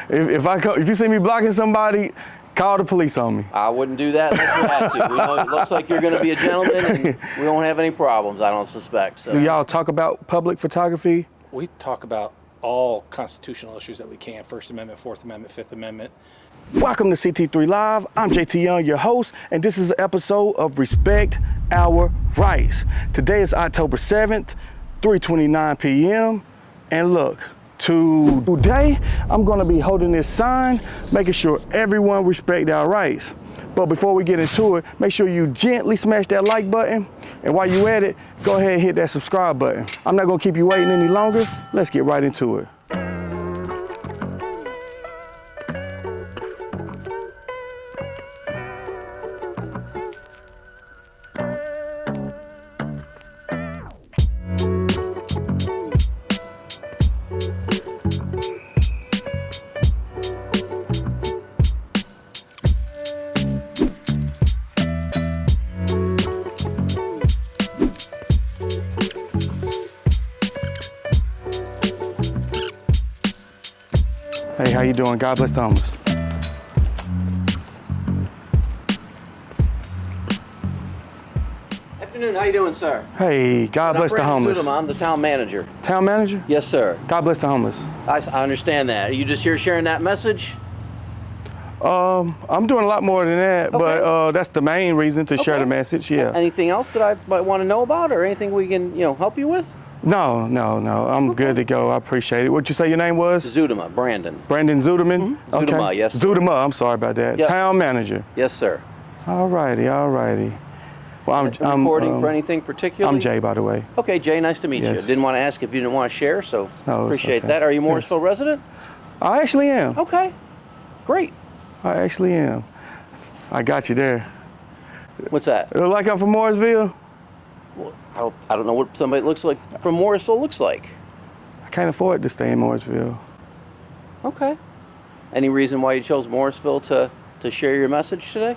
if you see me blocking somebody, call the police on me. I wouldn't do that unless we had to. We know it looks like you're going to be a gentleman, and we won't have any problems, I don't suspect. So y'all talk about public photography? We talk about all constitutional issues that we can, First Amendment, Fourth Amendment, Fifth Amendment. Welcome to CT3 Live. I'm JT Young, your host, and this is an episode of Respect Our Rights. Today is October 7th, 3:29 p.m. And look, today I'm gonna be holding this sign, making sure everyone respect our rights. But before we get into it, make sure you gently smash that like button. And while you at it, go ahead and hit that subscribe button. I'm not gonna keep you waiting any longer. Let's get right into it. Hey, how you doing? God bless the homeless. Afternoon, how you doing, sir? Hey, God bless the homeless. I'm the town manager. Town manager? Yes, sir. God bless the homeless. I understand that. Are you just here sharing that message? I'm doing a lot more than that, Okay. but that's the main reason to share Okay. the message, yeah. Anything else that I might want to know about, or anything we can, help you with? No. I'm good to go. I appreciate it. What'd you say your name was? Zudema, Brandon. Brandon Zuderman? Mm-hmm. Zudema, yes. Zudema, I'm sorry about that. Yep. Town manager. Yes, sir. All righty. Well, I'm reporting for anything particular? I'm Jay, by the way. Okay, Jay, nice to meet you. Yes. Didn't want to ask if you didn't want to share, so No, it's appreciate okay. that. Are you a Yes. Morrisville resident? I actually am. Okay, great. I actually am. I got you there. What's that? Look like I'm from Morrisville? Well, I don't know what somebody that looks like from Morrisville looks like. I can't afford to stay in Morrisville. Okay. Any reason why you chose Morrisville to share your message today?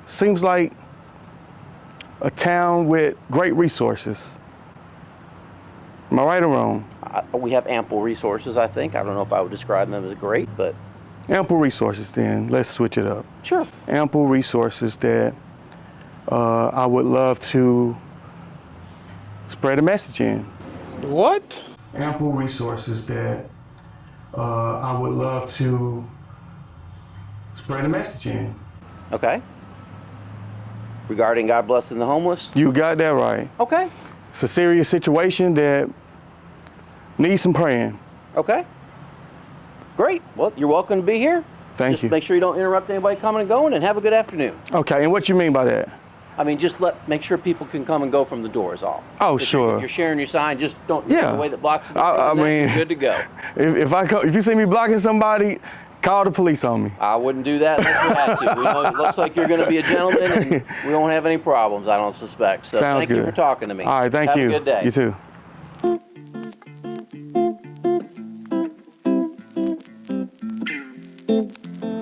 Seems like a town with great resources. Am I right or wrong? We have ample resources, I think. I don't know if I would describe them as great, but... Ample resources then. Let's switch it up. Sure. Ample resources that I would love to spread a message in. What? Ample resources that I would love to spread a message in. Okay. Regarding God blessing the homeless? You got that right. Okay. It's a serious situation that needs some praying. Okay. Great. Well, you're welcome to be here. Thank you. Make sure you don't interrupt anybody coming and going, and have a good afternoon. Okay, and what you mean by that? I mean, just make sure people can come and go from the door is all. Oh, If sure. You're sharing your sign, just don't use Yeah. the way that blocks the I mean, you're good to go. If you see me blocking somebody, call the police on me. I wouldn't do that unless we had to. We know it looks like you're going to be a gentleman, and we won't have any problems, I don't suspect. So Sounds thank good. you for talking to me. All right, thank you. Have a good day. You too.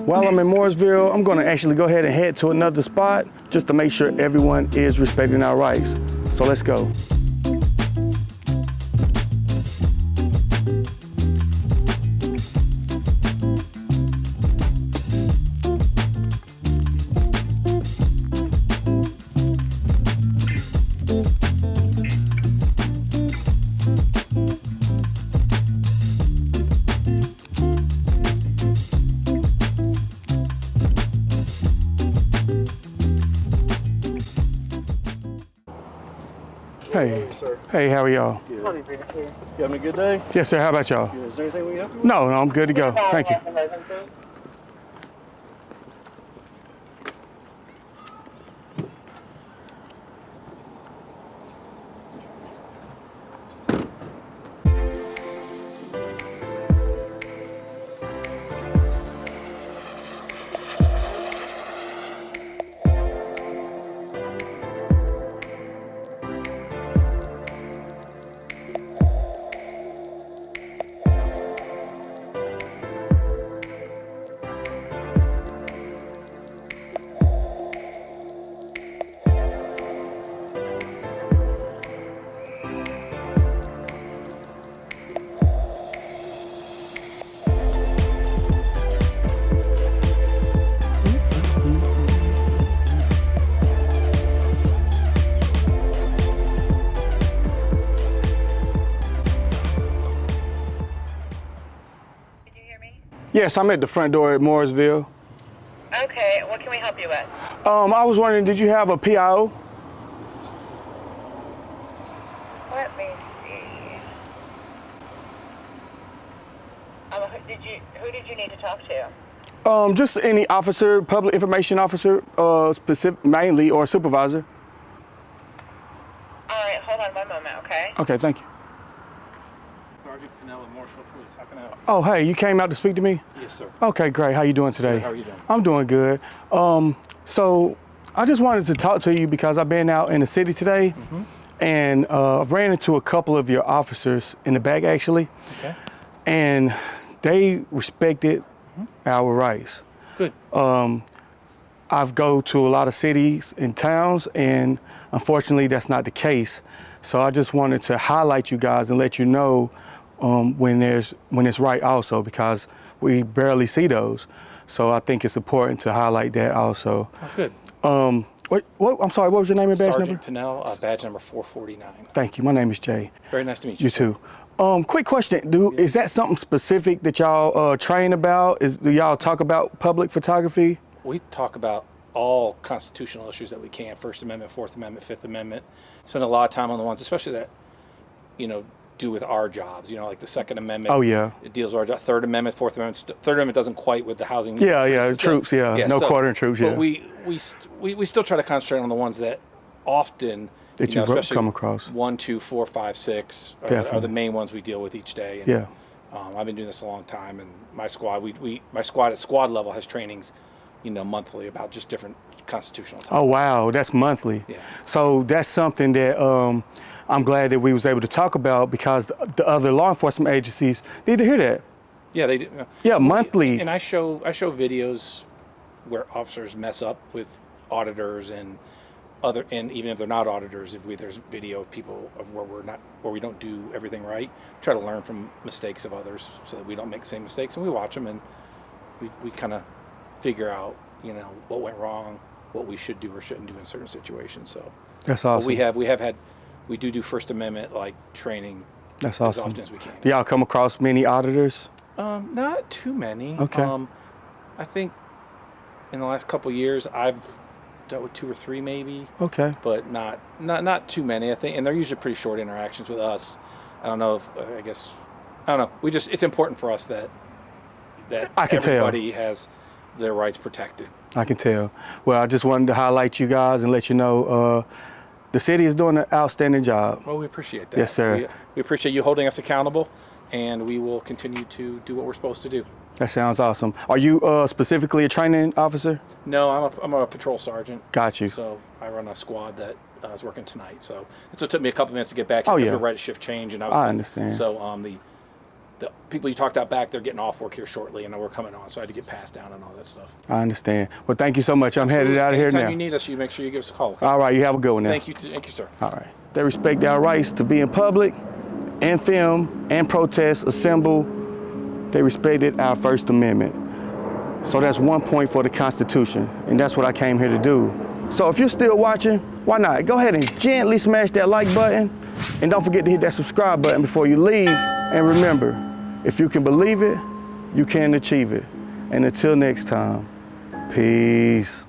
While I'm in Morrisville, I'm going to actually go ahead and head to another spot just to make sure everyone is respecting our rights. So let's go. Hey. Sir. Hey, how are y'all? You having a good day? Yes, sir. How about y'all? Is there anything we can help you with? No, I'm good to go. Thank you. Yes, I'm at the front door at Morrisville. Okay, what can we help you with? I was wondering, did you have a PIO? Let me see. Who did you need to talk to? Just any officer, public information officer, specific, mainly, or supervisor. All right, hold on one moment, okay? Okay, thank you. Sergeant Pinel of Morrisville Police. How can I help you? Oh, hey, you came out to speak to me? Yes, sir. Okay, great. How you doing today? Good. How are you doing? I'm doing good. So I just wanted to talk to you because I've been out in the city today, and I've ran into a couple of your officers in the back, actually, Okay. and they respected our rights. Good. I've go to a lot of cities and towns, and unfortunately that's not the case. So I just wanted to highlight you guys and let you know when it's right also, because we barely see those. So I think it's important to highlight that also. Oh, good. I'm sorry, what was your name and badge Sergeant number? Pinel, badge number 449. Thank you, my name is Jay. Very nice to meet you. You too. Quick question, is that something specific that y'all train about? Do y'all talk about public photography? We talk about all constitutional issues that we can: First Amendment, Fourth Amendment, Fifth Amendment. Spend a lot of time on the ones, especially that, do with our jobs. Like the Second Amendment. Oh, yeah. It deals with our job. Third Amendment, Fourth Amendment. Third Amendment doesn't quite with the housing. Yeah, troops, no quartering troops, yeah. But we still try to concentrate on the ones that often that you especially come across. 1, 2, 4, 5, 6 are Definitely. the main ones we deal with each day. And, Yeah. I've been doing this a long time, and my squad, my squad at squad level has trainings, monthly about just different constitutional topics. Oh wow, that's monthly. Yeah. So that's something that I'm glad that we was able to talk about, because the other law enforcement agencies need to hear that. Yeah, they do. Yeah, monthly. And I show videos where officers mess up with auditors and even if they're not auditors, there's video of people of where we don't do everything right. Try to learn from mistakes of others so that we don't make the same mistakes, and we watch them and we kind of figure out what went wrong, what we should do or shouldn't do in certain situations. So That's awesome. But we do First Amendment training. That's as awesome. often as we can. Do y'all come across many auditors? Not too many. Okay. I think in the last couple of years I've dealt with 2 or 3 maybe. Okay. But not too many, I think, and they're usually pretty short interactions with us. I don't know it's important for us that I can tell. everybody has their rights protected. I can tell. Well, I just wanted to highlight you guys and let you know the city is doing an outstanding job. Well, we appreciate that. Yes, sir. We appreciate you holding us accountable, and we will continue to do what we're supposed to do. That sounds awesome. Are you specifically a training officer? No, I'm a patrol sergeant. Got you. So I run a squad that is working tonight. So it took me a couple minutes to get back. Oh, because yeah. we're right at shift change, and I understand. So the people you talked about back, they're getting off work here shortly, and we're coming on. So I had to get passed down and all that stuff. I understand. Well, thank you so much. I'm headed out of here Anytime now. you need us, you make sure you give us a call. Okay? All right, you have a good one now. Thank you, sir. All right. They respect our rights to be in public and film and protest, assemble. They respected our First Amendment. So that's 1 point for the Constitution, and that's what I came here to do. So if you're still watching, why not? Go ahead and gently smash that like button, and don't forget to hit that subscribe button before you leave. And remember, if you can believe it, you can achieve it. And until next time, peace.